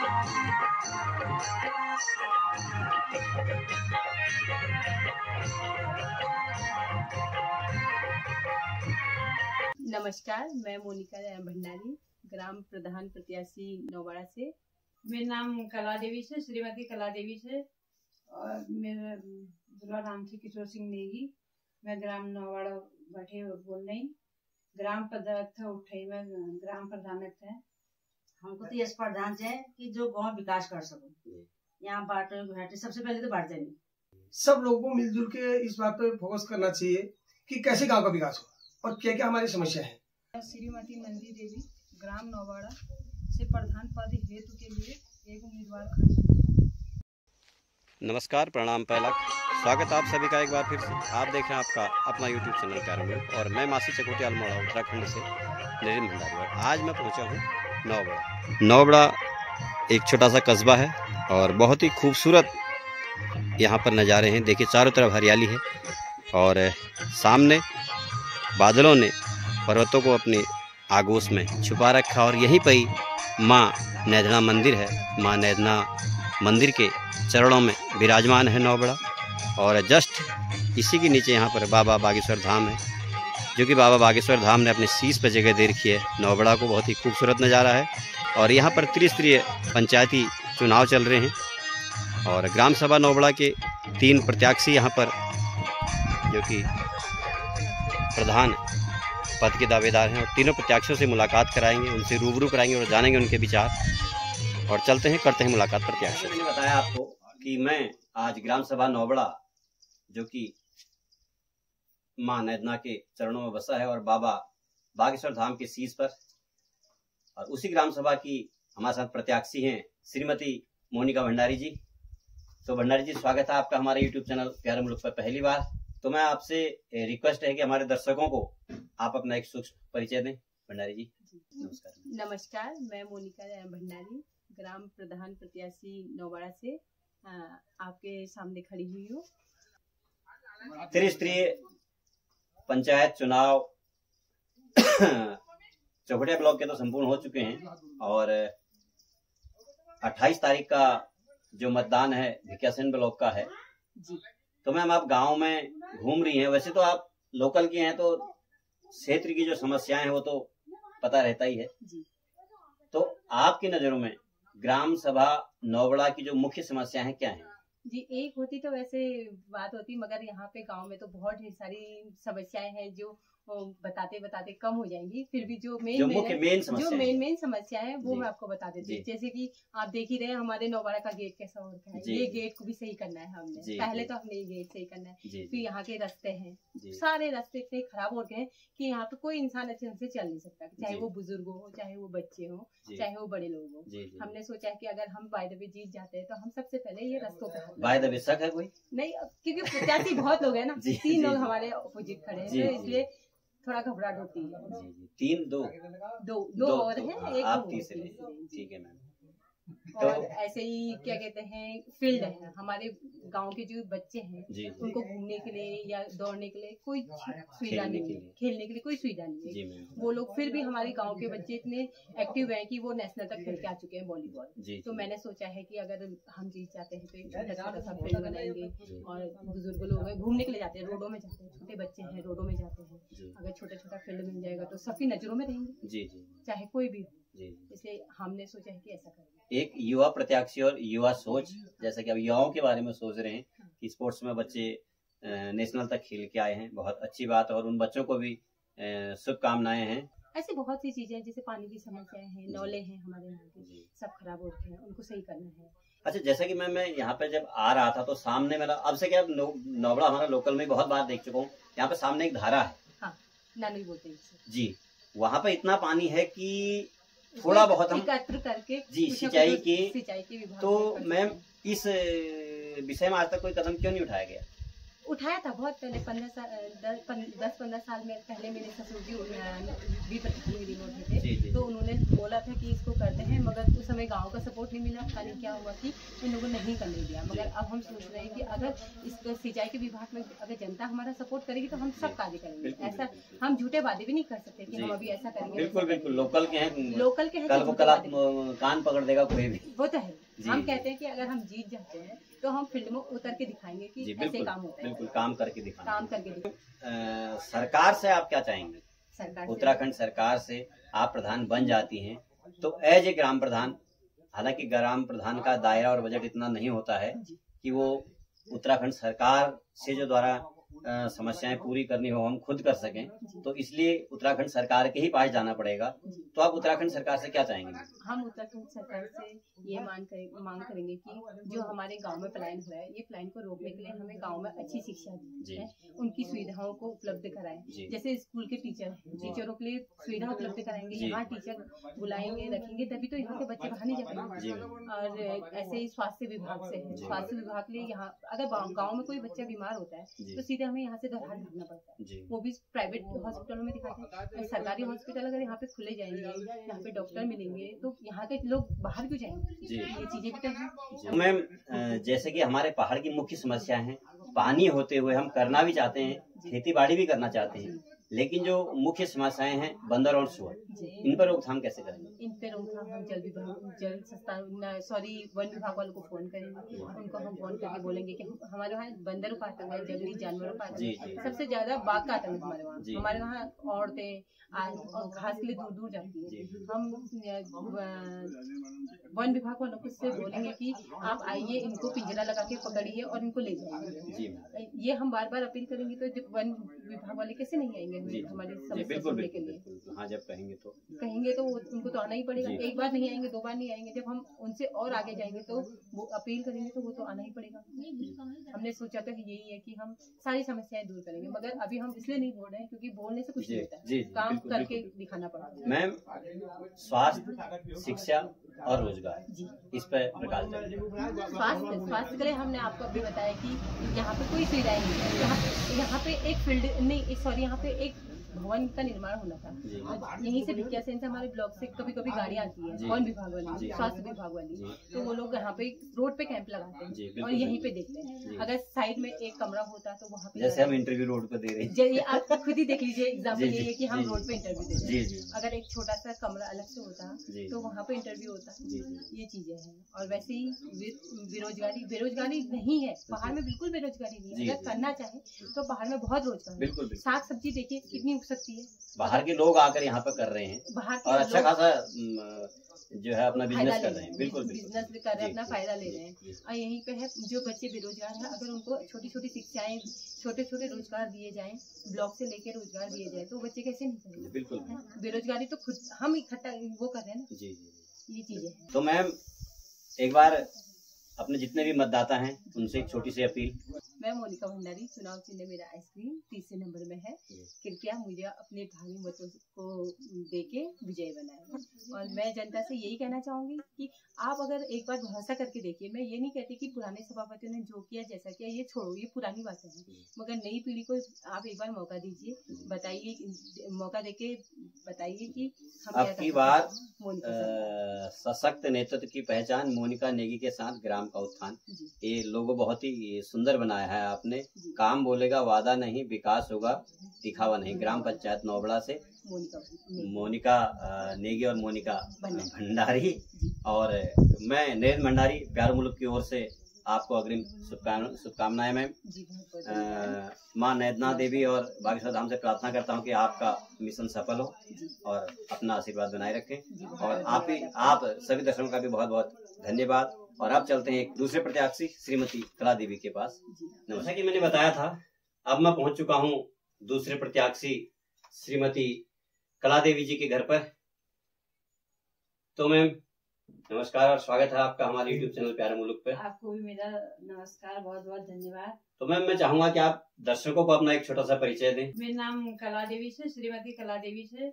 नमस्कार, मैं मोनिका भंडारी, ग्राम प्रधान प्रत्याशी नौवाड़ा से। मेरा नाम कला देवी से, श्रीमती कला देवी से, और मेरा दूल्हा नाम से किशोर सिंह नेगी। मैं ग्राम नौवाड़ा बैठे बोल रही। ग्राम प्रधान उठे में ग्राम प्रधान है। हमको तो यश प्रधान है कि जो गाँव विकास कर सको। यहाँ बाटे सबसे पहले तो बांट देनी। सब लोगों को मिलजुल के इस बात पर फोकस करना चाहिए कि कैसे गांव का विकास हो और क्या क्या हमारी समस्या है। श्रीमती नंदी देवी, ग्राम नौवाड़ा से प्रधान पद हेतु के लिए एक उम्मीदवार खड़ी। नमस्कार, प्रणाम पैलक, स्वागत आप सभी का एक बार फिर से। आप देख रहे हैं आपका अपना YouTube चैनल प्यारे मुल्क, और मैं मासी चकोटी अल्मोड़ा उत्तराखंड से नरेंद्र भंडारी। और आज मैं पहुंचा हूं नौबड़ा। नौबड़ा एक छोटा सा कस्बा है और बहुत ही खूबसूरत यहाँ पर नज़ारे हैं। देखिए चारों तरफ हरियाली है और सामने बादलों ने पर्वतों को अपने आगोश में छुपा रखा। और यहीं पर ही माँ नैधना मंदिर है। माँ नैधना मंदिर के चरणों में विराजमान है नौबड़ा। और जस्ट इसी के नीचे यहाँ पर बाबा बागेश्वर धाम है, जो कि बाबा बागेश्वर धाम ने अपने शीश पर जगह दे रखी है नौबड़ा को। बहुत ही खूबसूरत नज़ारा है। और यहाँ पर त्रिस्तरीय पंचायती चुनाव चल रहे हैं और ग्राम सभा नौबड़ा के 3 प्रत्याशी यहाँ पर, जो कि प्रधान पद के दावेदार हैं, और तीनों प्रत्याशियों से मुलाकात कराएंगे, उनसे रूबरू कराएंगे और जानेंगे उनके विचार। और चलते हैं, करते हैं मुलाकात प्रत्याशी। मैंने बताया आपको कि मैं आज ग्राम सभा नौबड़ा, जो कि माँ नैधना के चरणों में बसा है और बाबा बागेश्वर धाम के शीश पर, और उसी ग्राम सभा की हमारे साथ प्रत्याशी हैं श्रीमती मोनिका भंडारी जी। तो भंडारी जी, स्वागत है आपका हमारे YouTube चैनल प्यारे मुल्क पर पहली बार। तो मैं आपसे रिक्वेस्ट है कि हमारे दर्शकों को आप अपना एक सूक्ष्म परिचय दें। भंडारी जी नमस्कार। नमस्कार, मैं मोनिका भंडारी, ग्राम प्रधान प्रत्याशी नौवाड़ा से आपके सामने खड़ी हुई हूँ। त्रिस्तरीय पंचायत चुनाव चौखटिया ब्लॉक के तो संपूर्ण हो चुके हैं और 28 तारीख का जो मतदान है भिकियासैन ब्लॉक का है जी। तो मैम आप गांव में घूम रही हैं, वैसे तो आप लोकल की हैं तो क्षेत्र की जो समस्याएं हैं वो तो पता रहता ही है जी। तो आपकी नजरों में ग्राम सभा नौबड़ा की जो मुख्य समस्याएं हैं क्या हैं? जी, एक होती तो वैसे बात होती, मगर यहाँ पे गांव में तो बहुत ढेर सारी समस्याएं हैं जो बताते बताते कम हो जाएंगी। फिर भी जो मेन समस्या है वो मैं आपको बता देती हूँ। जैसे कि आप देख ही रहे हैं हमारे नौवाड़ा का गेट कैसा हो रखा है। ये गेट को भी सही करना है हमने। पहले तो हमने ये गेट सही करना है। फिर यहाँ के रास्ते हैं, सारे रास्ते इतने खराब हो गए हैं कि यहाँ पे कोई इंसान अच्छे ढंग से चल नहीं सकता, चाहे वो बुजुर्ग हो, चाहे वो बच्चे हो, चाहे वो बड़े लोग हो। हमने सोचा है कि अगर हम बाय द वे जीत जाते हैं तो हम सबसे पहले ये रास्तों पे बाय द वे शक है कोई नहीं, क्योंकि प्रत्याशी बहुत लोग है ना। 3 लोग हमारे अपोजिट खड़े हैं, तो इसलिए थोड़ा घबराहट होती है। 2 और हैं, एक आप तीसरे। ठीक है मैम। तो ऐसे ही क्या कहते हैं, फील्ड है हमारे गांव के जो बच्चे हैं उनको घूमने के लिए या दौड़ने के लिए कोई सुविधा नहीं है, खेलने के लिए कोई सुविधा नहीं है। वो लोग फिर भी हमारे गांव के बच्चे इतने एक्टिव हैं कि वो नेशनल तक खेल के आ चुके हैं वॉलीबॉल। तो मैंने सोचा है कि अगर हम जीत जाते हैं तो एक छोटा सा फील्ड बनाएंगे और बुजुर्ग लोग घूमने के लिए जाते हैं, रोडों में जाते हैं, छोटे बच्चे हैं रोडों में जाते हैं। अगर छोटा फील्ड मिल जाएगा तो सबकी नजरों में रहेंगे, चाहे कोई भी हो। इसलिए हमने सोचा है कि ऐसा करेंगे। एक युवा प्रत्याशी और युवा सोच, जैसा कि अब युवाओं के बारे में सोच रहे हैं कि स्पोर्ट्स में बच्चे नेशनल तक खेल के आए हैं, बहुत अच्छी बात है और उन बच्चों को भी शुभकामनाएं हैं। ऐसी बहुत सी चीजें जैसे पानी की समस्याएं हैं, नौले हैं हमारे यहाँ के, सब खराब हो रहे हैं, उनको सही करना है। अच्छा, जैसा कि मैं यहाँ पे जब आ रहा था तो सामने मेरा, अब से क्या नौबड़ा हमारा लोकल में बहुत बार देख चुका हूँ, यहाँ पे सामने एक धारा है। हाँ, नानी बोलते हैं जी। वहाँ पे इतना पानी है कि थोड़ा बहुत हम एकत्र करके सिंचाई की विभाग। तो मैम इस विषय में आज तक कोई कदम क्यों नहीं उठाया गया? उठाया था बहुत पहले, 10-15 साल में पहले मेरे ससुर जी भी प्रतिनिधि में उठे थे, तो उन्होंने बोला था कि इसको करते हैं, मगर उस समय गांव का सपोर्ट नहीं मिला। खाली क्या हुआ कि इन लोगों ने नहीं करने दिया। मगर अब हम सोच रहे हैं कि अगर इसको सिंचाई के विभाग में अगर जनता हमारा सपोर्ट करेगी तो हम सब कार्य करेंगे। ऐसा हम झूठे वादे भी नहीं कर सकते कि हम अभी ऐसा करेंगे। बिल्कुल बिल्कुल, लोकल के हैं, कल कान पकड़ देगा कोई भी, वो तो है। हम कहते हैं कि अगर हम जीत जाते हैं तो हम फील्ड में उतर के दिखाएंगे कि ऐसे काम होता है। बिल्कुल, काम करके दिखाएंगे। सरकार से आप क्या चाहेंगे? सरकार, उत्तराखंड सरकार से आप प्रधान बन जाती हैं तो एज ए ग्राम प्रधान, हालांकि ग्राम प्रधान का दायरा और बजट इतना नहीं होता है कि वो उत्तराखंड सरकार से जो द्वारा समस्याएं पूरी करनी हो हम खुद कर सकें, तो इसलिए उत्तराखंड सरकार के ही पास जाना पड़ेगा। तो आप उत्तराखंड सरकार से क्या चाहेंगे? हम उत्तराखंड सरकार से ये मांग करेंगे कि जो हमारे गांव में पलायन हुआ है, ये पलायन को रोकने के लिए हमें गांव में अच्छी शिक्षा दी, उनकी सुविधाओं को उपलब्ध कराएं। जैसे स्कूल के टीचरों के लिए सुविधा उपलब्ध कराएंगे, यहाँ टीचर बुलाएंगे, रखेंगे, तभी तो यहाँ के बच्चे बाहर नहीं जा पाएंगे। और ऐसे ही स्वास्थ्य विभाग से है, स्वास्थ्य विभाग के लिए यहाँ अगर गाँव में कोई बच्चा बीमार होता है तो सीधे हमें यहाँ से दरहाल भागना पड़ता है, वो भी प्राइवेट हॉस्पिटलों में दिखाते हैं। सरकारी हॉस्पिटल अगर यहाँ पे खुले जाएंगे, यहाँ पे डॉक्टर मिलेंगे, तो यहाँ के लोग बाहर क्यों जाएंगे? ये चीजें भी तो हैं। मैम, जैसे कि हमारे पहाड़ की मुख्य समस्या है पानी होते हुए हम करना भी चाहते हैं, खेती बाड़ी भी करना चाहते हैं, लेकिन जो मुख्य समस्याएं हैं बंदर और सुअर, इन पर रोकथाम कैसे करेंगे? इन पर रोकथाम हम वन विभाग वालों को फोन करेंगे, उनको हम फोन करके बोलेंगे कि हमारे वहाँ बंदरों का आतंक है, जंगली जानवरों का आतंक है, सबसे ज्यादा बाघ का आतंक है हमारे वहाँ औरतें और घास के लिए दूर दूर जाती है। हम वन विभाग वालों को से बोलेंगे कि आप आइए, इनको पिंजरा लगा के पकड़िए और इनको ले जाइए। ये हम बार बार अपील करेंगे तो वन विभाग वाले कैसे नहीं आएंगे हमारे समस्या सुनने के लिए? हाँ, जब कहेंगे तो उनको तो आना ही पड़ेगा। एक बार नहीं आएंगे, 2 बार नहीं आएंगे, जब हम उनसे और आगे जाएंगे तो वो अपील करेंगे तो वो तो आना ही पड़ेगा। हमने सोचा था कि यही है कि हम सारी समस्याएं दूर करेंगे, मगर अभी हम इसलिए नहीं बोल रहे हैं क्योंकि बोलने से कुछ नहीं होता है, काम करके दिखाना पड़ता है। मैम, स्वास्थ्य, शिक्षा और रोजगार, इस पर प्रकाश डालिए। स्वास्थ्य के लिए हमने आपको अभी बताया कि यहाँ पे कोई सुविधाएं नहीं है। यहाँ पे एक फील्ड नहीं, सॉरी, यहाँ पे एक भवन का निर्माण होना था। यहीं से भिकिया सेन से हमारे ब्लॉक से कभी कभी गाड़ी आती है, वन विभाग वाली, स्वास्थ्य विभाग वाली, तो वो लोग यहाँ पे रोड पे कैंप लगाते हैं और यहीं पे देखते हैं। अगर साइड में एक कमरा होता तो वहाँ पे, जैसे हम इंटरव्यू रोड पे दे रहे हैं, आप खुद ही देख लीजिए, एग्जाम्पल ये है कि हम रोड पे इंटरव्यू दे रहे हैं। अगर एक छोटा सा कमरा अलग से होता तो वहाँ पे इंटरव्यू होता। ये चीजें हैं। और वैसे ही बेरोजगारी नहीं है पहाड़ में, बिल्कुल बेरोजगारी नहीं है। अगर करना चाहे तो पहाड़ में बहुत रोजगार है। साग सब्जी देखिए कितनी सकती है, बाहर के लोग आकर यहाँ पे कर रहे हैं और अच्छा खासा जो है अपना बिजनेस कर रहे हैं। बिल्कुल बिजनेस भी कर रहे हैं, अपना फायदा ले रहे हैं। और यहीं पे है जो बच्चे बेरोजगार हैं, अगर उनको छोटी छोटी शिक्षाएं, छोटे छोटे रोजगार दिए जाएं, ब्लॉक से लेकर रोजगार दिए जाए तो बच्चे कैसे नहीं करेंगे? बिल्कुल, बेरोजगारी तो खुद हम इकट्ठा वो कर रहे हैं ना। ये चीजें। तो मैम, एक बार अपने जितने भी मतदाता हैं उनसे एक छोटी सी अपील। मैं मोनिका भंडारी, चुनाव चिन्ह मेरा आइसक्रीम 30 नंबर में है। कृपया मुझे अपने भावी मतों को देके विजय बनाएं। और मैं जनता से यही कहना चाहूंगी कि आप अगर एक बार भरोसा करके देखिए, मैं ये नहीं कहती कि पुराने सभापतियों ने जो किया जैसा किया ये छोड़ो, ये पुरानी बातें हैं, मगर नई पीढ़ी को आप एक बार मौका दीजिए, बताइए, मौका देके बताइए कि हम आपकी बार सशक्त नेतृत्व की पहचान मोनिका नेगी के साथ ग्राम का उत्थान, ये लोगो बहुत ही सुंदर बनाया है आपने। काम बोलेगा वादा नहीं, विकास होगा दिखावा नहीं। ग्राम पंचायत नौबड़ा से मोनिका नेगी और मोनिका भंडारी, और मैं नरेंद्र भंडारी, प्यारे मुल्क की ओर से आपको अग्रिम शुभकामनाएं। मैम, माँ नैदना देवी और बागेश्वर धाम से प्रार्थना करता हूँ कि आपका मिशन सफल हो और अपना आशीर्वाद बनाए रखें। और आप सभी दर्शकों का भी बहुत बहुत धन्यवाद। और अब चलते हैं एक दूसरे प्रत्याशी श्रीमती कला देवी के पास। जैसा कि मैंने बताया था, अब मैं पहुंच चुका हूं दूसरे प्रत्याशी श्रीमती कला देवी जी के घर पर। तो मैम, नमस्कार और स्वागत है आपका हमारे यूट्यूब चैनल प्यारे मुल्क पे। आपको भी मेरा नमस्कार, बहुत बहुत धन्यवाद। तो मैम, मैं चाहूंगा कि आप दर्शकों को अपना एक छोटा सा परिचय दें। मेरा नाम कला देवी से, श्रीमती कला देवी से,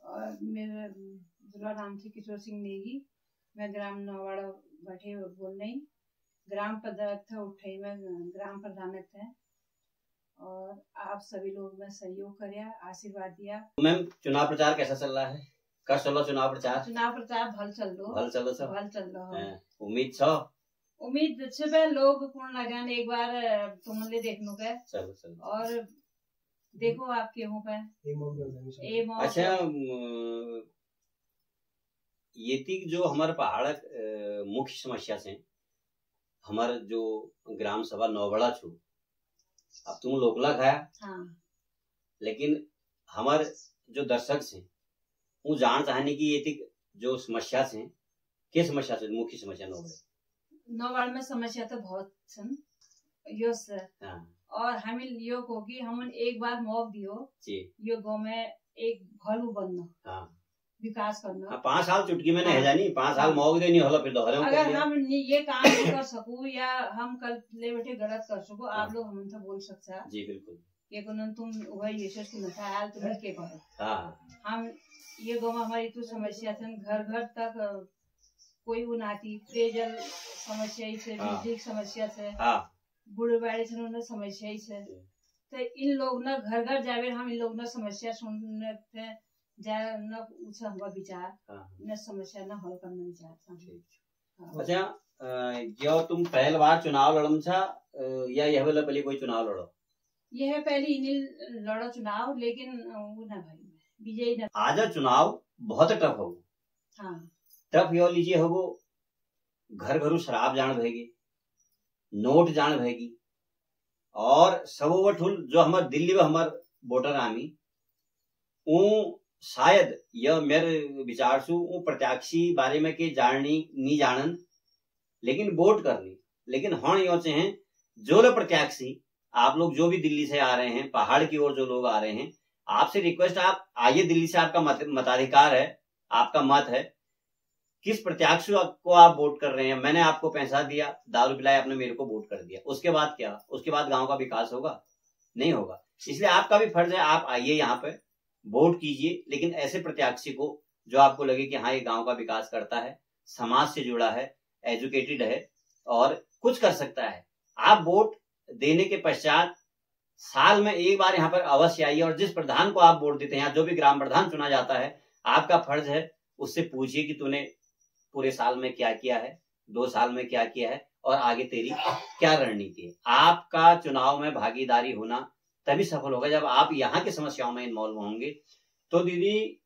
और मेरा दूल्हा नाम से किशोर सिंह नेगी। मैं ग्राम नौवाड़ा बैठे बोल रही, ग्राम पदार्थ उठे में ग्राम प्रधान है। और आप सभी लोग में सहयोग करया, आशीर्वाद दिया। मैम चुनाव प्रचार कैसा चल रहा है? कर चलो चुनाव प्रचार भल चल लो सब भल चल रहा। उम्मीद छे लोग पूर्ण लगान एक बार तुमने देखने का। चलो और देखो आप केहू पे अच्छा ये थी जो हमारे पहाड़ मुख्य समस्या से हमारे जो ग्राम सभा नौबड़ा छू अब तुम लोकला खाया। हाँ। लेकिन हमारे जो दर्शक से वो जान चाहने की ये थी जो समस्या से क्या समस्या से मुख्य समस्या नौबड़ में समस्या तो बहुत छन यो से। हाँ। और हमें यो को कि हम एक बार मौका दियो यो गाँव में एक भलू बनना। हाँ। विकास करना। 5 साल चुटकी में नहीं जानी 5 साल मौका देनी होला फिर दोहरे अगर हम ये काम नहीं कर सकूं या हम कल ले बैठे गलत कर सको आप लोग हमसे बोल सकते। जी बिल्कुल ये तुम वही यशस की नथा आयल तुम के करो। हाँ। हम ये गाँव में हमारी तो समस्या थी घर घर तक कोई वो नाती पेयजल समस्या ही से बिजली की समस्या से बूढ़े बाड़े से उन्हें समस्या ही से तो इन लोग न घर घर जावे हम इन लोग न समस्या सुनने थे जाए न उस हुआ विचार न समस्या न हल करने विचार। अच्छा जो तुम पहली बार चुनाव लड़म था या यह वाला पहले कोई चुनाव लड़ो? यह पहले इन्हीं लड़ो चुनाव लेकिन वो न भाई विजयी न। आज चुनाव बहुत टफ हो। हाँ। टफ यो लीजिए हो घर घरू शराब जान भेगी नोट जान भेगी और सब ठुल जो हमारे दिल्ली में हमारे वोटर आमी वो शायद यह मेरे विचार से वो प्रत्याशी बारे में के जाननी नहीं जानन लेकिन वोट करनी लेकिन हाँ यो चाहे जो लोग प्रत्याशी आप लोग जो भी दिल्ली से आ रहे हैं पहाड़ की ओर जो लोग आ रहे हैं आपसे रिक्वेस्ट आप आइए दिल्ली से आपका मताधिकार है आपका मत है किस प्रत्याशी को आप वोट कर रहे हैं। मैंने आपको पैसा दिया दारू पिलाया आपने मेरे को वोट कर दिया उसके बाद क्या उसके बाद गांव का विकास होगा नहीं होगा। इसलिए आपका भी फर्ज है आप आइए यहाँ पे वोट कीजिए लेकिन ऐसे प्रत्याशी को जो आपको लगे कि हाँ ये गांव का विकास करता है समाज से जुड़ा है एजुकेटेड है और कुछ कर सकता है। आप वोट देने के पश्चात साल में एक बार यहाँ पर अवश्य आइए और जिस प्रधान को आप वोट देते हैं जो भी ग्राम प्रधान चुना जाता है आपका फर्ज है उससे पूछिए कि तूने पूरे साल में क्या किया है 2 साल में क्या किया है और आगे तेरी क्या रणनीति है। आपका चुनाव में भागीदारी होना तभी सफल होगा जब आप यहाँ की समस्याओं में इन्वॉल्व होंगे। तो दीदी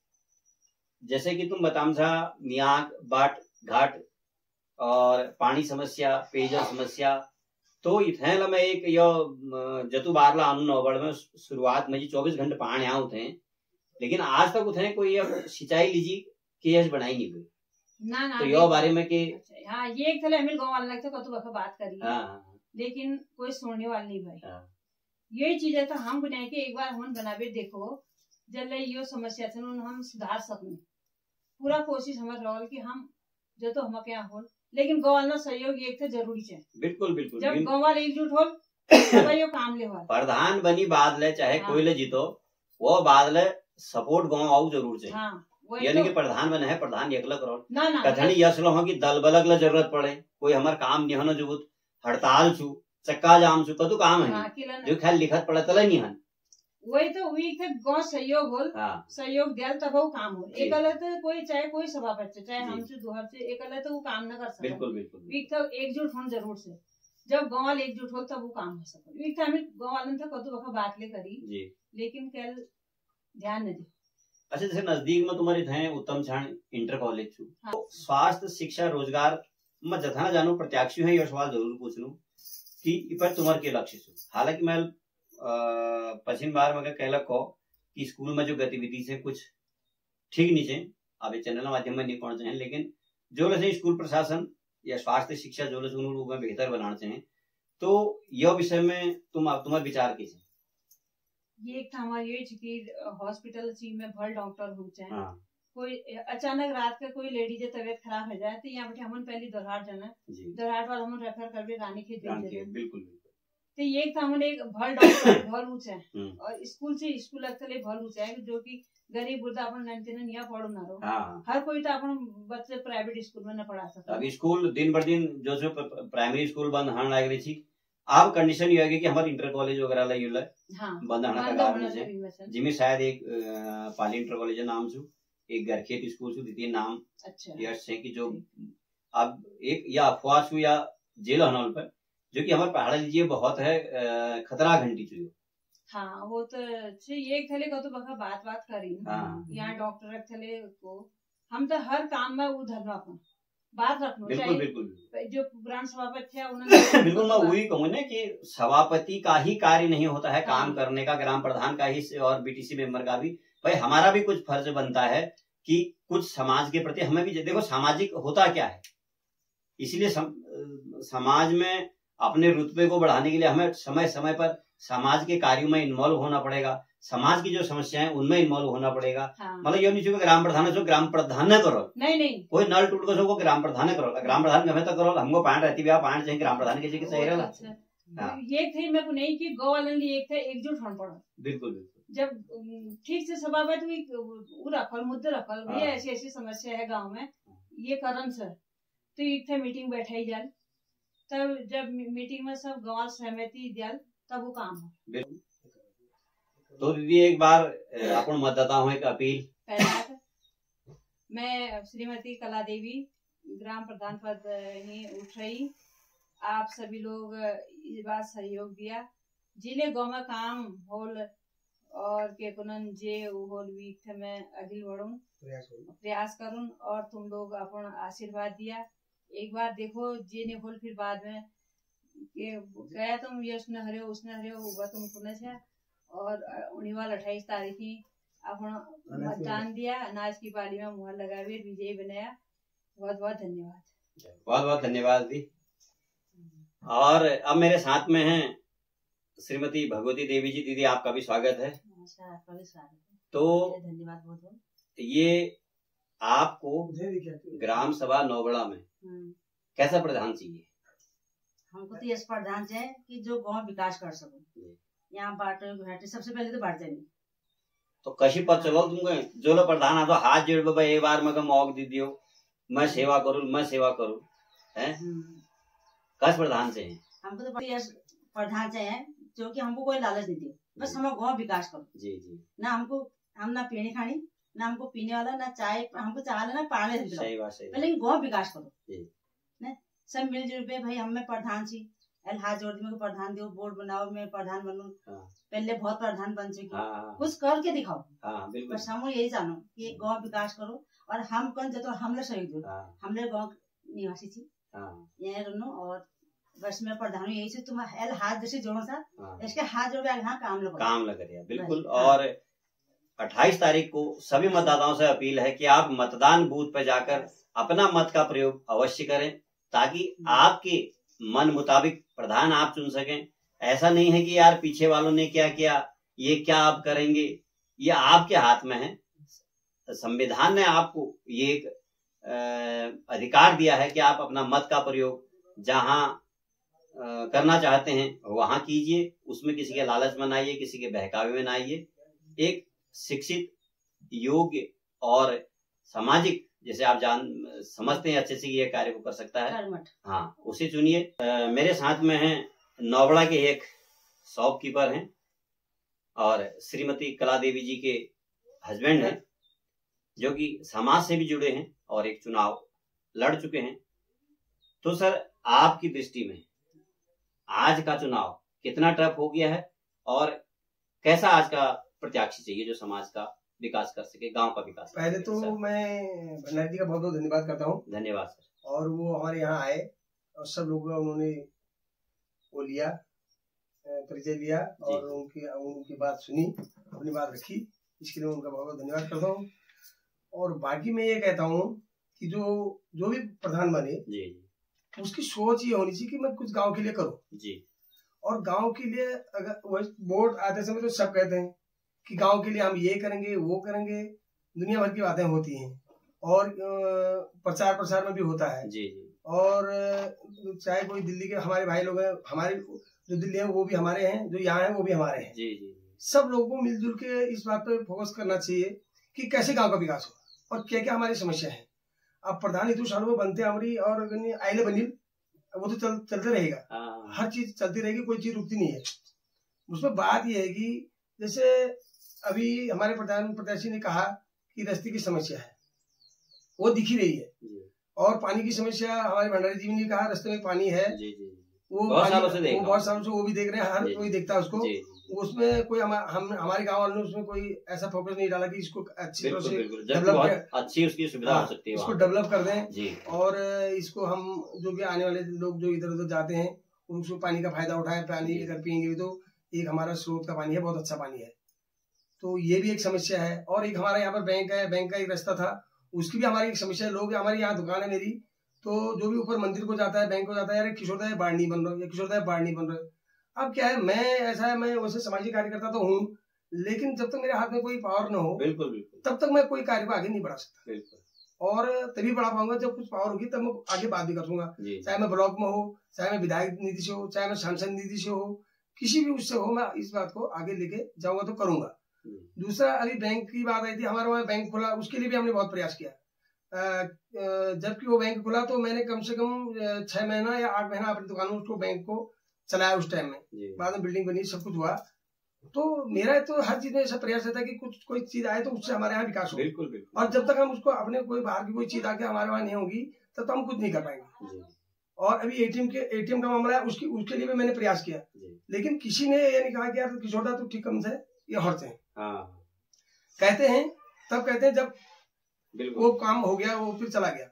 जैसे कि तुम बताम था मियाक बाट घाट और पानी समस्या पेयजल समस्या तो इथे में एक यो जतु बारला अनु नौबड़ में शुरुआत में 24 घंटे पानी आए होते हैं लेकिन आज तक उठे कोई सिंचाई लीजी केस बनाई नहीं हुई ना तो यो बारे में के हाँ ये एक थले हमें गाँव वाले लगता कतु वक्त बात करी लेकिन कोई सुनने वाला नहीं भाई। यही चीज है तो हम बनाए के एक बार हम बनावे देखो जब यो समस्या थे हम सुधार सकूं पूरा कोशिश हमारे रोल की हम जो तो हम क्या हो लेकिन गाँव वालों सहयोग एक तो जरूरी है। बिल्कुल बिल्कुल जब गाँव वाले एकजुट हो तब यो काम ले प्रधान बनी बाद ले चाहे कोई ले जीतो वो बाद ले सपोर्ट गाँव आओ जरूर चाहिए। यानी कि प्रधान बने है प्रधान एकला करो कथनी यश लो कि दल बलक ला जरूरत पड़े कोई हमार काम नहीं होना जरूरत हड़ताल छू चक्का जाम छू कदू काम है जो ख्याल लिखत पड़े तले नहीं हन वही तो वही थे गाँव सहयोग हो सहयोग दिया तब वो काम हो एक अलग तो कोई चाहे कोई सभापति चाहे हमसे दोहर से एक अलग तो वो काम न कर सकते। बिल्कुल बिल्कुल एकजुट होना जरूर से जब गाँव वाले एकजुट हो तब वो काम हो सकता। हमें गाँव वाले था कदू वक्त बात ले करी लेकिन कल ध्यान न दे। अच्छा जैसे नजदीक में तुम्हारे थे उत्तम छाण इंटर कॉलेज छू तो स्वास्थ्य शिक्षा रोजगार मैं जथा न जानू प्रत्याशी है यह सवाल जरूर पूछ लू कि पर तुम्हारे के लक्ष्य छू। हालांकि मैं पश्चिम बार में कहलक को कि स्कूल में जो गतिविधि से कुछ ठीक नहीं चाहिए अब चैनल माध्यम में नहीं पहुंच चाहिए लेकिन जो लोग स्कूल प्रशासन या स्वास्थ्य शिक्षा जो लोग में बेहतर बनाना चाहिए तो यह विषय में तुम्हारे विचार कैसे? ये एक हमारी ये हॉस्पिटल में भल डॉक्टर हो जाए कोई अचानक रात का कोई लेडीज तबियत खराब हो जाए तो यहाँ बैठे हम पहले दोरहाट जाना दोरहाट वाला हम रेफर कर रानी खेत बिल्कुल तो ये हमने एक भल डॉक्टर भल ऊंचा है और स्कूल से स्कूल लगते भल ऊंचा है जो कि गरीब वृद्धा अपन यहाँ पढ़ो ना रहो हर कोई तो अपन बच्चे प्राइवेट स्कूल में न पढ़ा सकता। अभी स्कूल दिन बर दिन जो प्राइमरी स्कूल बंद होने लग रही थी अब कंडीशन ये है कि हमारे इंटर कॉलेज वगैरह लगे हाँ बंद होना का कारण है जिसमें शायद एक पाली इंटर कॉलेज नाम छू एक गरखेत स्कूल छू द्वितीय नाम अच्छा यश है कि जो अब एक या अफवाह छू या जेल हनौल पर जो कि हमारे पहाड़ लीजिए बहुत है खतरा घंटी छू। हाँ वो तो एक थले को तो बखा बात करी हाँ। यहाँ डॉक्टर थले को हम तो हर काम में वो धरना अपन बात रखना बिल्कुल बिल्कुल जो ग्राम सभापति है उन्होंने बिल्कुल मैं वही कहूँ ना कि सभापति का ही कार्य नहीं होता है काम हाँ। करने का, ग्राम प्रधान का ही और बीटीसी मेंबर का भी भाई हमारा भी कुछ फर्ज बनता है कि कुछ समाज के प्रति हमें भी देखो सामाजिक होता क्या है, इसलिए समाज में अपने रुतबे को बढ़ाने के लिए हमें समय समय पर समाज के कार्यों में इन्वॉल्व होना पड़ेगा, समाज की जो समस्याएं उनमें इन्वॉल्व होना पड़ेगा। हाँ। मतलब ये नहीं चाहिए ग्राम प्रधान जो ग्राम प्रधान करो नहीं कोई नल टूट को जो ग्राम प्रधान करो, ग्राम प्रधान गमे तक करो हमको पांड रहती है पांड चाहिए ग्राम प्रधान के जी सही रहा। हाँ। ये थे मेरे को नहीं कि गौ वाले लिए एक थे एकजुट होना पड़ा। बिल्कुल बिल्कुल जब ठीक से सभापति हुई रखल मुद्दे रखल भैया ऐसी ऐसी समस्या है गांव में ये कारण सर तो एक थे मीटिंग बैठाई जाल तब जब मीटिंग में सब गवाल सहमति दियाल तब वो काम हो। तो दीदी एक बार अपन मतदाताओं एक अपील पहला मैं श्रीमती कला देवी ग्राम प्रधान पद ही उठ रही, आप सभी लोग इस बात सहयोग दिया जिले गाँव में काम होल और के कुनन जे होल वीक थे मैं अगिल बढ़ूं प्रयास करूं और तुम लोग अपन आशीर्वाद दिया एक बार देखो जे ने होल फिर बाद में गया तुम ये उसने हरे हुआ तुम पुनः से और उन्हीं वाल 28 तारीख ही अपन मतदान दिया अनाज की पाली में मुहर लगावे विजयी बनाया। बहुत बहुत धन्यवाद। बहुत बहुत धन्यवाद दी। और अब मेरे साथ में हैं श्रीमती भगवती देवी जी। दीदी आपका भी स्वागत है। आपका भी स्वागत है। तो धन्यवाद बहुत बहुत। ये आपको ग्राम सभा नौबड़ा में कैसा प्रधान चाहिए? हमको तो यश प्रधान चाहिए कि जो गांव विकास कर सको। यहाँ बाटो घाटे सबसे पहले तो बाढ़ जाएंगे तो कशी पता चलो तुमको जो लो प्रधान आ तो हाथ जोड़ बाबा एक बार मैं मौक दी दियो मैं सेवा करूँ है कस प्रधान से है। हमको तो यश प्रधान चाहिए जो कि हमको कोई लालच नहीं दे, बस हम गाँव विकास करो। जी जी ना हमको हम ना पीने खानी ना हमको पीने वाला ना चाय हमको चाय ना पानी सही बात सही लेकिन गाँव विकास करो जी। न सब मिलजुल पे भाई हमें प्रधान छी एल हाथ जोड़ में प्रधान दो बोर्ड बनाओ मैं प्रधान बनू। पहले बहुत प्रधान बन चुकी कुछ करके दिखाओ। बस हम यही जानो कि गाँव विकास करो और हम कौन जो हमले सहयोग दो हमले गाँव निवासी थी यही रहनो और बस मैं प्रधान यही से तुम एल हाथ जैसे जोड़ो सा इसके हाथ जोड़ यहाँ काम लग रहा बिल्कुल। और 28 तारीख को सभी मतदाताओं से अपील है कि आप मतदान बूथ पर जाकर अपना मत का प्रयोग अवश्य करें ताकि आपके मन मुताबिक प्रधान आप चुन सकें। ऐसा नहीं है कि यार पीछे वालों ने क्या किया ये क्या आप करेंगे, ये आपके हाथ में है। संविधान ने आपको ये एक अधिकार दिया है कि आप अपना मत का प्रयोग जहां करना चाहते हैं वहां कीजिए, उसमें किसी के लालच में ना आइए, किसी के बहकावे में ना आइए। एक शिक्षित योग्य और सामाजिक जैसे आप समझते हैं अच्छे से ये कार्य को कर सकता है हाँ उसे चुनिए। मेरे साथ में हैं नौबड़ा के एक शॉपकीपर हैं और श्रीमती कला देवी जी के हस्बैंड हैं जो कि समाज से भी जुड़े हैं और एक चुनाव लड़ चुके हैं। तो सर आपकी दृष्टि में आज का चुनाव कितना टफ हो गया है और कैसा आज का प्रत्याशी चाहिए जो समाज का विकास कर सके, गांव का विकास? पहले तो मैं भंडारी जी का बहुत बहुत धन्यवाद करता हूँ। धन्यवाद सर। और वो हमारे यहाँ आए और सब लोगों का उन्होंने वो लिया परिचय लिया और उनकी बात सुनी, अपनी बात रखी, इसके लिए उनका बहुत बहुत धन्यवाद करता हूँ। और बाकी मैं ये कहता हूँ कि जो भी प्रधान बने जी उसकी सोच ये होनी चाहिए कि मैं कुछ गांव के लिए करूँ जी। और गांव के लिए अगर वोट आते समय तो सब कहते हैं कि गांव के लिए हम ये करेंगे वो करेंगे, दुनिया भर की बातें होती हैं और प्रचार में भी होता है जी। और चाहे कोई दिल्ली के हमारे भाई लोग हैं, हमारे जो दिल्ली है वो भी हमारे हैं, जो यहाँ है वो भी हमारे हैं जी। सब लोगों को मिलजुल के इस बात पे फोकस करना चाहिए कि कैसे गांव का विकास हो और क्या क्या हमारी समस्या है। अब प्रधान हेतु सालों बनते हमारी और आइले बनिल वो तो चलते रहेगा, हर चीज चलती रहेगी, कोई चीज रुकती नहीं है। उसमें बात यह है कि जैसे अभी हमारे प्रधान प्रत्याशी ने कहा कि रास्ते की समस्या है, वो दिख ही रही है, और पानी की समस्या हमारे भंडारी जी ने कहा रास्ते में पानी है, वो बहुत सालों से वो भी देख रहे हैं, हर कोई देखता है उसको। उसमें कोई हमारे गांव वालों ने उसमें कोई ऐसा फोकस नहीं डाला कि इसको अच्छी तरह से अच्छी उसकी सुविधा हो सकती है, इसको डेवलप कर दें, और इसको हम जो भी आने वाले लोग जो इधर उधर जाते हैं उनको पानी का फायदा उठाएं। पानी अगर पियेंगे तो एक हमारा स्रोत का पानी है, बहुत अच्छा पानी है, तो ये भी एक समस्या है। और एक हमारा यहाँ पर बैंक है, बैंक का एक रास्ता था, उसकी भी हमारी एक समस्या है। लोग हमारी यहाँ दुकान है मेरी, तो जो भी ऊपर मंदिर को जाता है, बैंक को जाता है, यार किशोरदा है बाढ़ नहीं बन रहा, या किशोरदा है बाढ़ नहीं बन रहा। अब क्या है, मैं ऐसा है, मैं वैसे सामाजिक कार्यकर्ता तो हूँ, लेकिन जब तक मेरे हाथ में कोई पावर न हो तब तक मैं कोई कार्य को आगे नहीं बढ़ा सकता। और तभी बढ़ा पाऊंगा जब कुछ पावर होगी, तब मैं आगे बात भी कर दूंगा, चाहे मैं ब्लॉक में हो, चाहे मैं विधायक नीति से हो, चाहे मैं सांसद नीति से हो, किसी भी उससे हो, मैं इस बात को आगे लेके जाऊंगा तो करूंगा। दूसरा, अभी बैंक की बात आई थी, हमारे वहाँ बैंक खुला, उसके लिए भी हमने बहुत प्रयास किया। जबकि वो बैंक खुला तो मैंने कम से कम 6 महीना या 8 महीना अपनी दुकान में उसको बैंक को चलाया उस टाइम में। बाद में बिल्डिंग बनी, सब कुछ हुआ। तो मेरा तो हर चीज में ऐसा प्रयास रहता है कि कुछ कोई चीज आए तो उससे हमारे यहाँ विकास हो। बिल्कुल। और जब तक हम उसको अपने कोई बाहर की कोई चीज आके हमारे वहाँ नहीं होगी तब तो हम कुछ नहीं कर पाएंगे। और अभी एटीएम का मामला है, उसके लिए भी मैंने प्रयास किया, लेकिन किसी ने ये नहीं कहा कि यार किशोरदा तू ठीक कम से ये हट से कहते हैं, तब कहते हैं जब वो काम हो गया, वो फिर चला गया,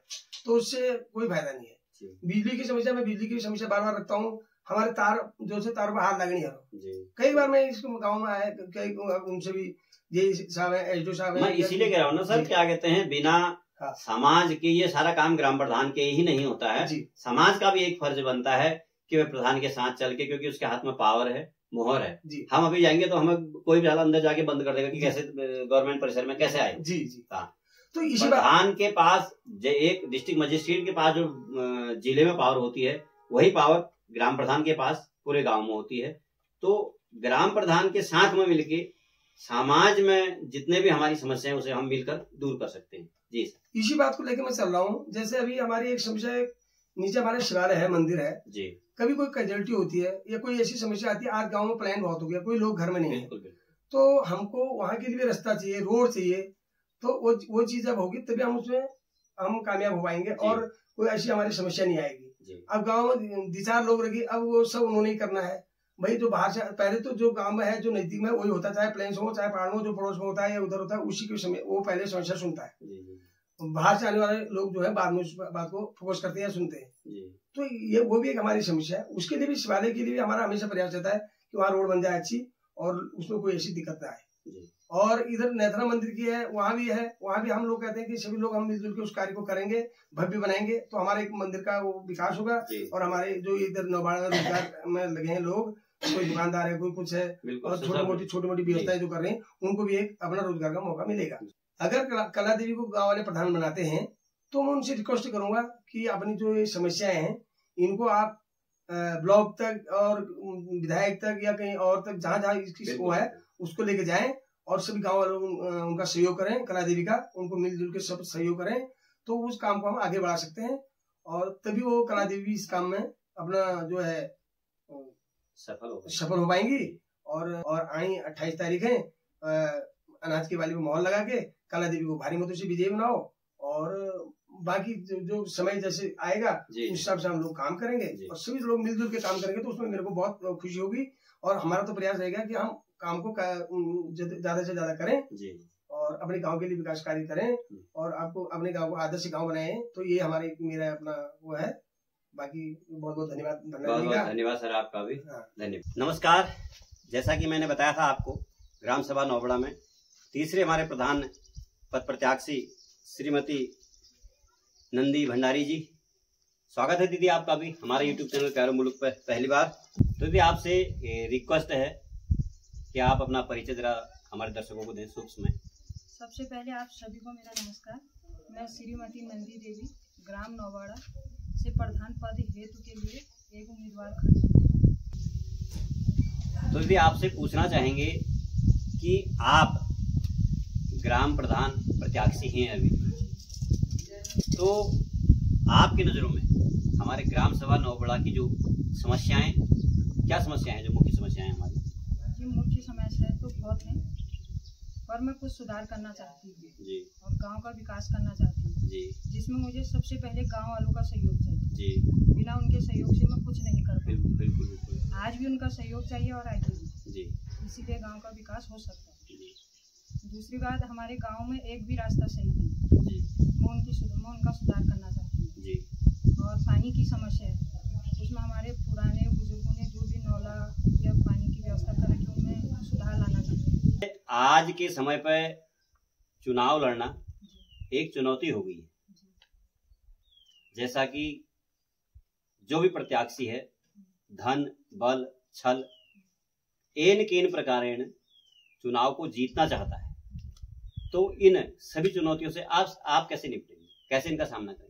तो उससे कोई फायदा नहीं है। बिजली की समस्या, मैं बिजली की समस्या बार बार रखता हूँ। हमारे तार जो से तार पर हाथ लगनी है, कई बार मैं इस गाँव में आया, कई उनसे भी ये साहब है, एसडीओ साहब है, इसीलिए कह रहा हूँ ना सर, क्या कहते हैं, बिना समाज के ये सारा काम ग्राम प्रधान के ही नहीं होता है। समाज का भी एक फर्ज बनता है कि वह प्रधान के साथ चल के, क्योंकि उसके हाथ में पावर है, मोहर है। हम अभी जाएंगे तो हमें कोई भी अंदर जाके बंद कर देगा कि कैसे गवर्नमेंट परिसर में कैसे आए। तो इसी प्रधान के पास, एक डिस्ट्रिक्ट मजिस्ट्रेट के पास जो जिले में पावर होती है, वही पावर ग्राम प्रधान के पास पूरे गांव में होती है। तो ग्राम प्रधान के साथ में मिलके समाज में जितने भी हमारी समस्याएं उसे हम मिलकर दूर कर सकते हैं। जी सर, इसी बात को लेकर मैं चल रहा हूँ। जैसे अभी हमारी एक समस्या, नीचे हमारे शिवालय है, मंदिर है जी, कभी कोई कैजुअलिटी होती है या कोई ऐसी समस्या आती है, आज गाँव में प्लान बहुत हो गया, कोई लोग घर में नहीं है, तो हमको वहाँ के लिए रास्ता चाहिए, रोड चाहिए, तो वो चीज जब होगी तभी हम उसमें हम कामयाब हो पाएंगे और कोई ऐसी हमारी समस्या नहीं आएगी। अब गांव में 2-4 लोग रहेगी, अब वो सब उन्होंने ही करना है भाई। जो बाहर से, पहले तो जो गांव में है, जो नजदीक में, वही होता, चाहे प्लेन्स हो चाहे पहाड़ हो, जो पड़ोस में होता है या उधर होता है, उसी की वो पहले समस्या सुनता है। बाहर से आने वाले लोग जो है बाद में उस बात को फोकस करते हैं, सुनते हैं। तो ये वो भी एक हमारी समस्या है। उसके लिए भी, शिवालय के लिए भी हमारा हमेशा प्रयास रहता है कि वहाँ रोड बन जाए अच्छी और उसमें कोई ऐसी दिक्कत ना आए। और इधर नेत्रा मंदिर की है, वहाँ भी है, वहाँ भी हम लोग कहते हैं कि सभी लोग हम मिलजुल के उस कार्य को करेंगे, भव्य बनाएंगे, तो हमारे एक मंदिर का वो विकास होगा। और हमारे जो इधर नौबाड़ा में रोजगार में लगे हैं लोग, कोई दुकानदार है, कोई कुछ है, और छोटी मोटी व्यवस्थाएं जो कर रहे हैं, उनको भी एक अपना रोजगार का मौका मिलेगा। अगर कला देवी को गाँव वाले प्रधान बनाते हैं तो मैं उनसे रिक्वेस्ट करूंगा कि अपनी जो ये समस्याएं हैं इनको आप ब्लॉक तक और विधायक तक या कहीं और तक, जहाँ इसकी वो है, उसको लेके जाएं और सभी गांव वालों उनका सहयोग करें, कला देवी का, उनको मिलजुल के सब सहयोग करें, तो उस काम को हम आगे बढ़ा सकते हैं। और तभी वो कला देवी इस काम में अपना जो है सफल हो पाएंगी। और आई 28 तारीख है, अनाज की वाली को मोहर लगा के कला देवी को भारी मतों से विजयी बनाओ, और बाकी जो समय जैसे आएगा उस हिसाब से हम लोग काम करेंगे, और सभी लोग मिलजुल के काम करेंगे, तो उसमें मेरे को बहुत खुशी होगी। और हमारा तो प्रयास रहेगा कि हम काम को ज्यादा से ज्यादा करें जी, और अपने गांव के लिए विकास कार्य करें, और आपको अपने गांव को आदर्श गांव बनाए। तो ये हमारे मेरा अपना वो है। बाकी बहुत बहुत धन्यवाद सर, आपका भी धन्यवाद। नमस्कार, जैसा कि मैंने बताया था आपको, ग्राम सभा नौबड़ा में तीसरे हमारे प्रधान पद प्रत्याशी श्रीमती नंदी भंडारी जी, स्वागत है दीदी आपका भी हमारे यूट्यूब चैनल प्यारे मुल्क पर पहली बार। तो दीदी आपसे रिक्वेस्ट है कि आप अपना परिचय जरा हमारे दर्शकों को दें सूक्ष्म में। सबसे पहले आप सभी को मेरा नमस्कार। मैं श्रीमती नंदी देवी ग्राम नौबाड़ा से प्रधान पद हेतु के लिए एक उम्मीदवार खड़ी हूँ। तो दीदी आपसे पूछना चाहेंगे कि आप ग्राम प्रधान प्रत्याशी हैं अभी, तो आपकी नज़रों में हमारे ग्राम सभा नौबड़ा की जो समस्याएं, क्या समस्याएं हैं जो मुख्य समस्याएं हमारी? जी मुख्य समस्या तो बहुत हैं, पर मैं कुछ सुधार करना चाहती हूँ जी, और गांव का विकास करना चाहती हूँ जी, जिसमें मुझे सबसे पहले गांव वालों का सहयोग चाहिए जी। बिना उनके सहयोग से मैं कुछ नहीं कर पाऊँ। बिल्कुल बिल्कुल बिल्कुल। आज भी उनका सहयोग चाहिए और आगे भी, जी, इसीलिए गांव का विकास हो सकता है। जी, दूसरी बात, हमारे गांव में एक भी रास्ता सही नहीं, जी, मैं उनका सुधार करना चाहती हूँ। जी। और पानी की समस्या है, उसमें हमारे पुराने बुजुर्गों ने जो भी नौला या पानी की व्यवस्था कर रखी है उनमें सुधार लाना चाहते हैं। आज के समय पर चुनाव लड़ना एक चुनौती हो गई है। जैसा कि जो भी प्रत्याशी है धन बल छल एन केन प्रकारेण चुनाव को जीतना चाहता है, तो इन सभी चुनौतियों से आप कैसे निपटेंगे, कैसे इनका सामना करेंगे?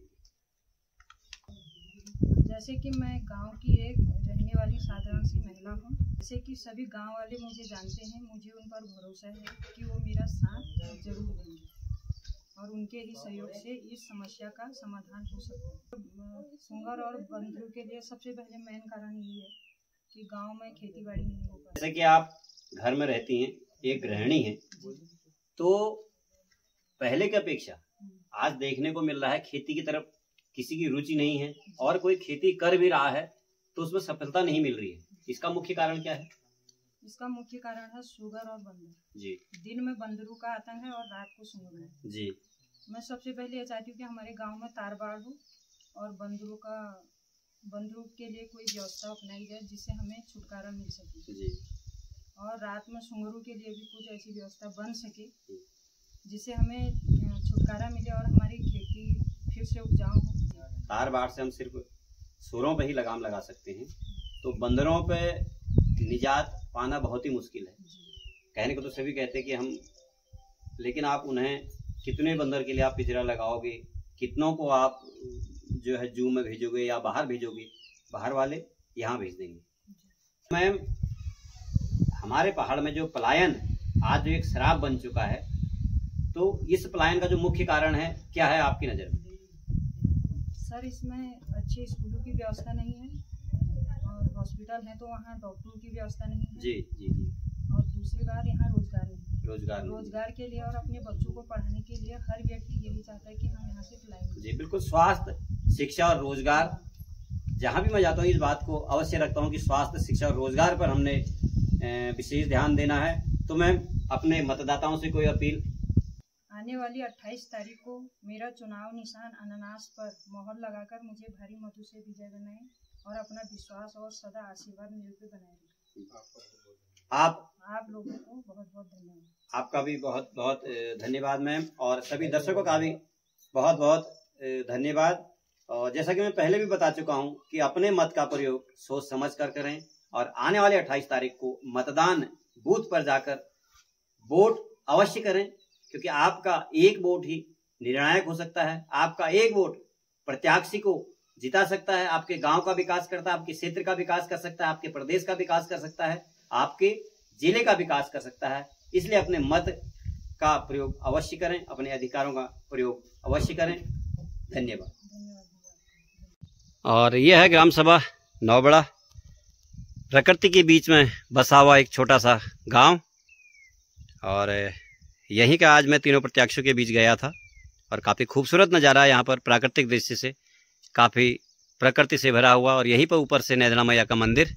जैसे कि मैं गांव की एक रहने वाली साधारण सी महिला हूं, जैसे कि सभी गांव वाले मुझे जानते हैं, मुझे उन पर भरोसा है कि वो मेरा साथ जरूर देंगे और उनके ही सहयोग से इस समस्या का समाधान हो सकता है। सुंगर और बंदरों के लिए सबसे पहले मेन कारण यही है कि गांव में खेती बाड़ी नहीं हो पाती। जैसे कि आप घर में रहती हैं, एक गृहिणी हैं, तो पहले की अपेक्षा आज देखने को मिल रहा है खेती की तरफ किसी की रुचि नहीं है, और कोई खेती कर भी रहा है तो उसमें सफलता नहीं मिल रही है। इसका मुख्य कारण क्या है? इसका मुख्य कारण है सुगर और बंदर जी। दिन में बंदरों का आतंक है और रात को सुंगर है। जी। मैं सबसे पहले ये चाहती हूँ कि हमारे गांव में तार बाड़ हो और बंदरों के लिए कोई व्यवस्था अपनाई जाए जिससे हमें छुटकारा मिल सके। जी। और रात में सुंगरों के लिए भी कुछ ऐसी व्यवस्था बन सके जिससे हमें छुटकारा मिले और हमारी खेती फिर से उपजाऊ हो। तार बाड़ से हम सिर्फ सुरों पे ही लगाम लगा सकते हैं, तो बंदरों पे निजात पाना बहुत ही मुश्किल है। कहने को तो सभी कहते हैं कि हम, लेकिन आप उन्हें कितने बंदर के लिए आप पिंजरा लगाओगे, कितनों को आप जो है जू में भेजोगे या बाहर भेजोगे? बाहर वाले यहाँ भेज देंगे। मैम, हमारे पहाड़ में जो पलायन आज जो एक शराब बन चुका है, तो इस पलायन का जो मुख्य कारण है क्या है आपकी नज़र में? सर, इसमें अच्छे स्कूलों की व्यवस्था नहीं है और हॉस्पिटल है तो वहाँ डॉक्टरों की व्यवस्था नहीं है। जी जी जी। और दूसरी बात, यहाँ रोजगार नहीं। रोजगार के लिए और अपने बच्चों को पढ़ाने के लिए हर व्यक्ति यही चाहता है कि हम यहाँ से पलाएंगे। जी बिल्कुल। स्वास्थ्य, शिक्षा और रोजगार, जहाँ भी मैं जाता हूँ इस बात को अवश्य रखता हूँ कि स्वास्थ्य, शिक्षा और रोजगार पर हमने विशेष ध्यान देना है। तो मैं अपने मतदाताओं से कोई अपील? आने वाली 28 तारीख को मेरा चुनाव निशान अनानास पर मोहर लगाकर मुझे भारी मतों से विजय बनाएं और अपना विश्वास और सदा आशीर्वाद मेरे पे बनाए रखें। आप लोगों को बहुत बहुत धन्यवाद। आपका भी बहुत बहुत धन्यवाद मैम, और सभी दर्शकों का भी बहुत बहुत धन्यवाद। और जैसा कि मैं पहले भी बता चुका हूं कि अपने मत का प्रयोग सोच समझ कर करें और आने वाले 28 तारीख को मतदान बूथ पर जाकर वोट अवश्य करें, क्योंकि आपका एक वोट ही निर्णायक हो सकता है। आपका एक वोट प्रत्याशी को जिता सकता है, आपके गांव का विकास करता है, आपके क्षेत्र का विकास कर सकता है, आपके प्रदेश का विकास कर सकता है, आपके जिले का विकास कर सकता है। इसलिए अपने मत का प्रयोग अवश्य करें, अपने अधिकारों का प्रयोग अवश्य करें। धन्यवाद। और यह है ग्राम सभा नौबड़ा, प्रकृति के बीच में बसा हुआ एक छोटा सा गांव, और यहीं का आज मैं तीनों प्रत्याशियों के बीच गया था और काफ़ी खूबसूरत नज़ारा है यहाँ पर। प्राकृतिक दृश्य से काफ़ी प्रकृति से भरा हुआ, और यहीं पर ऊपर से नैना मैया का मंदिर